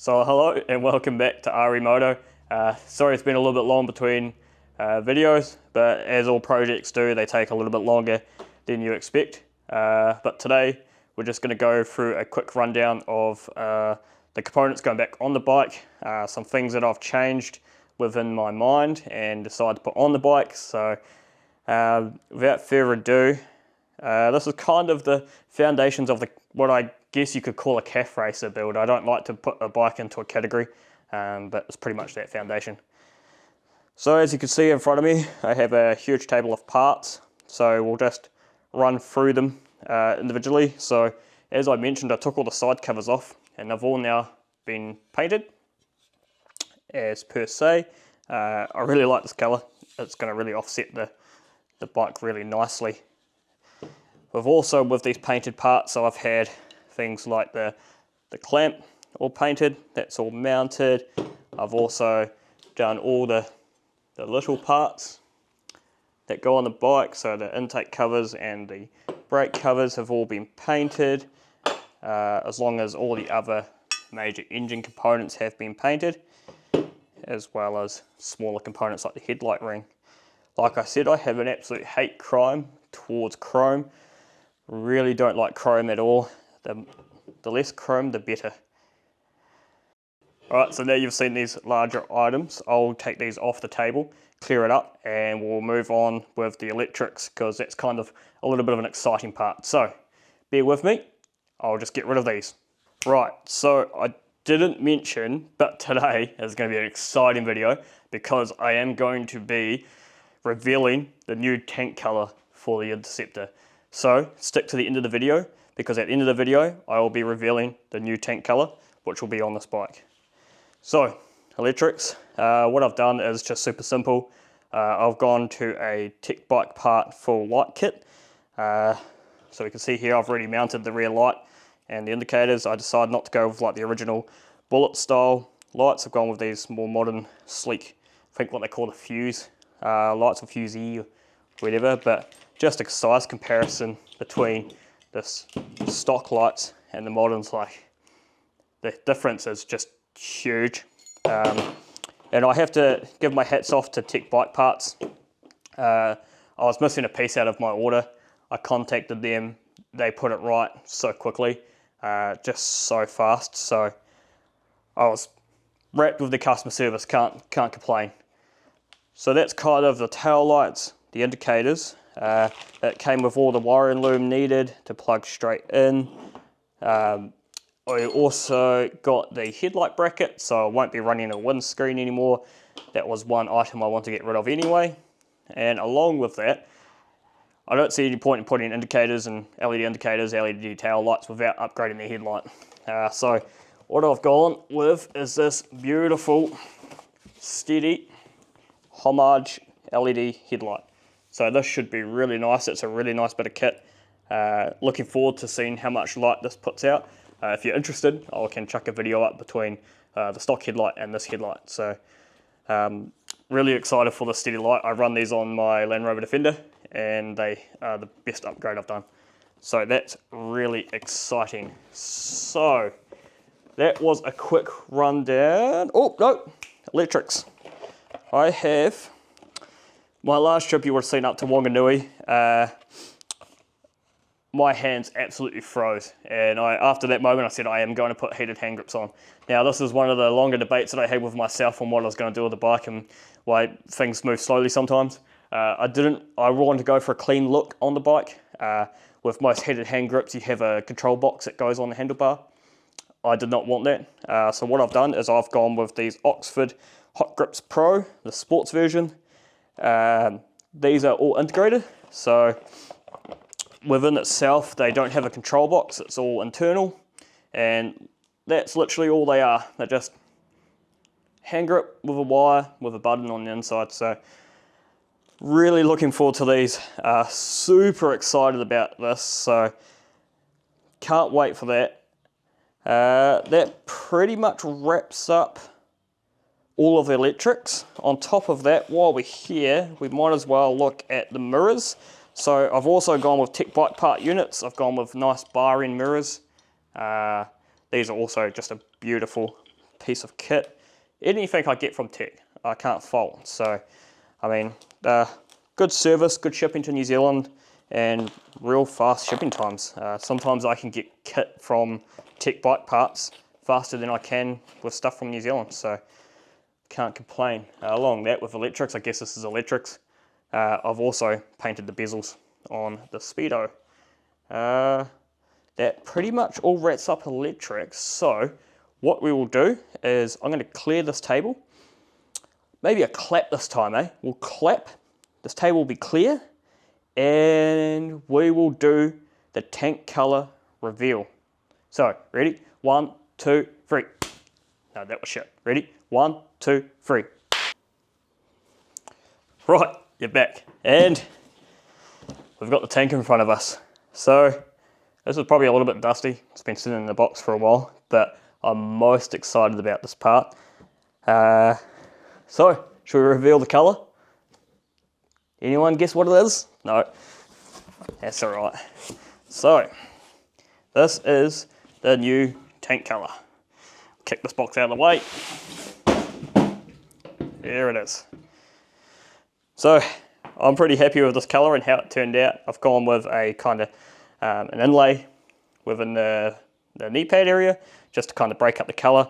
So hello and welcome back to RE Moto. Sorry it's been a little bit long between videos, but as all projects do, they take a little bit longer than you expect. But today we're just going to go through a quick rundown of the components going back on the bike, some things that I've changed within my mind and decided to put on the bike. So without further ado, this is kind of the foundations of what I guess you could call a calf racer build. I don't like to put a bike into a category, but it's pretty much that foundation. So as you can see in front of me, I have a huge table of parts. So we'll just run through them individually. So as I mentioned, I took all the side covers off and they've all now been painted as per se. I really like this colour. It's going to really offset the bike really nicely. We've also, with these painted parts, so I've had things like the clamp all painted, that's all mounted. I've also done all the little parts that go on the bike, so the intake covers and the brake covers have all been painted, as long as all the other major engine components have been painted, as well as smaller components like the headlight ring. Like I said, I have an absolute hate crime towards chrome. Really don't like chrome at all. The less chrome, the better. Alright, so now you've seen these larger items, I'll take these off the table, clear it up, and we'll move on with the electrics, because that's kind of a little bit of an exciting part. So, bear with me, I'll just get rid of these. Right, so I didn't mention, but today is going to be an exciting video, because I am going to be revealing the new tank colour for the Interceptor. So stick to the end of the video, because at the end of the video I will be revealing the new tank colour, which will be on this bike. So electrics, what I've done is just super simple. I've gone to a Tech Bike part full light kit. So you can see here I've already mounted the rear light and the indicators. I decided not to go with like the original bullet style lights. I've gone with these more modern, sleek, I think what they call the fuse lights, or fuse E or whatever, but just a size comparison between this stock lights and the moderns, like the difference is just huge. And I have to give my hats off to Tech Bike Parts. I was missing a piece out of my order. I contacted them, they put it right so quickly, just so fast. So I was wrapped with the customer service, can't complain. So that's kind of the tail lights, the indicators. It came with all the wiring loom needed to plug straight in. I also got the headlight bracket, so I won't be running a windscreen anymore. That was one item I want to get rid of anyway. And along with that, I don't see any point in putting indicators and LED indicators, LED tail lights without upgrading the headlight. So what I've gone with is this beautiful, steady, homage LED headlight. So this should be really nice. It's a really nice bit of kit. Looking forward to seeing how much light this puts out. If you're interested, I can chuck a video up between the stock headlight and this headlight. So really excited for the steady light. I run these on my Land Rover Defender and they are the best upgrade I've done. So that's really exciting. So that was a quick rundown. Oh no, electrics. I have my last trip you would have seen up to Wanganui. My hands absolutely froze, and after that moment I said I am going to put heated hand grips on. Now this is one of the longer debates that I had with myself on what I was going to do with the bike and why things move slowly sometimes. I wanted to go for a clean look on the bike. With most heated hand grips you have a control box that goes on the handlebar. I did not want that, so what I've done is I've gone with these Oxford Hot Grips Pro, the sports version. These are all integrated, so within itself they don't have a control box, it's all internal, and that's literally all they are. They're just hand grip with a wire with a button on the inside. So really looking forward to these, super excited about this, so can't wait for that. That pretty much wraps up all of the electrics. On top of that, while we're here, we might as well look at the mirrors. So I've also gone with Tech Bike part units. I've gone with nice bar end mirrors. These are also just a beautiful piece of kit. Anything I get from Tech, I can't fault. So, I mean, good service, good shipping to New Zealand, and real fast shipping times. Sometimes I can get kit from Tech bike parts faster than I can with stuff from New Zealand, so can't complain. Along that with electrics, I guess this is electrics, I've also painted the bezels on the Speedo. That pretty much all wraps up electrics. So what we will do is I'm going to clear this table. Maybe a clap this time, eh? We'll clap, this table will be clear, and we will do the tank color reveal. So, ready? 1, 2, 3. No, that was shit. Ready? 1, 2, 3. Right, you're back. And we've got the tank in front of us. So, this is probably a little bit dusty. It's been sitting in the box for a while, but I'm most excited about this part. So, should we reveal the color? Anyone guess what it is? No, that's all right. So, this is the new tank color. Kick this box out of the way. There it is. So, I'm pretty happy with this color and how it turned out. I've gone with a kind of an inlay within the knee pad area, just to kind of break up the color.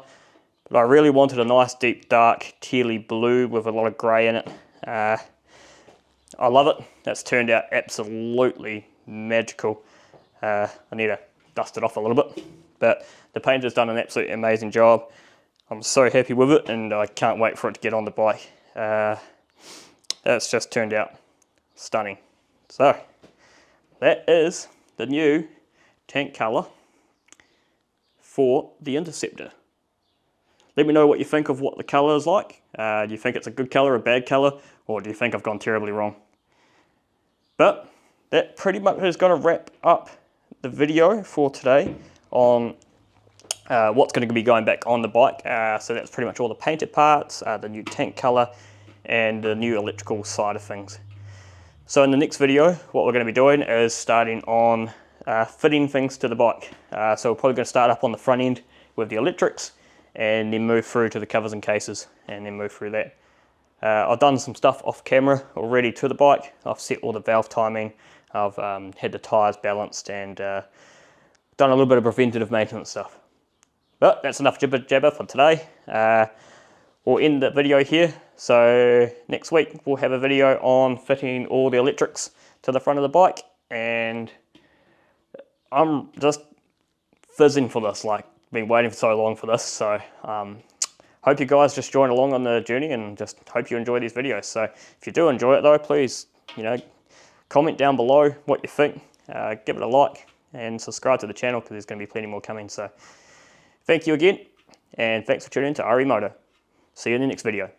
But I really wanted a nice deep dark tealy blue with a lot of grey in it. I love it. That's turned out absolutely magical. I need to dust it off a little bit, but the painter's done an absolutely amazing job. I'm so happy with it, and I can't wait for it to get on the bike. That's just turned out stunning. So that is the new tank color for the Interceptor. Let me know what you think of what the color is like. Do you think it's a good color, a bad color, or do you think I've gone terribly wrong? But that pretty much is going to wrap up the video for today on what's going to be going back on the bike. So that's pretty much all the painted parts, the new tank color, and the new electrical side of things. So in the next video, what we're going to be doing is starting on fitting things to the bike. So we're probably going to start up on the front end with the electrics, and then move through to the covers and cases, and then move through that. I've done some stuff off camera already to the bike. I've set all the valve timing, I've had the tyres balanced, and done a little bit of preventative maintenance stuff. But that's enough jibber jabber for today. We'll end the video here. So next week we'll have a video on fitting all the electrics to the front of the bike, and I'm just fizzing for this, like been waiting for so long for this. So hope you guys just join along on the journey, and just hope you enjoy these videos. So if you do enjoy it though, please, comment down below what you think, give it a like, and subscribe to the channel, because there's going to be plenty more coming. So thank you again, and thanks for tuning in to RE Moto. See you in the next video.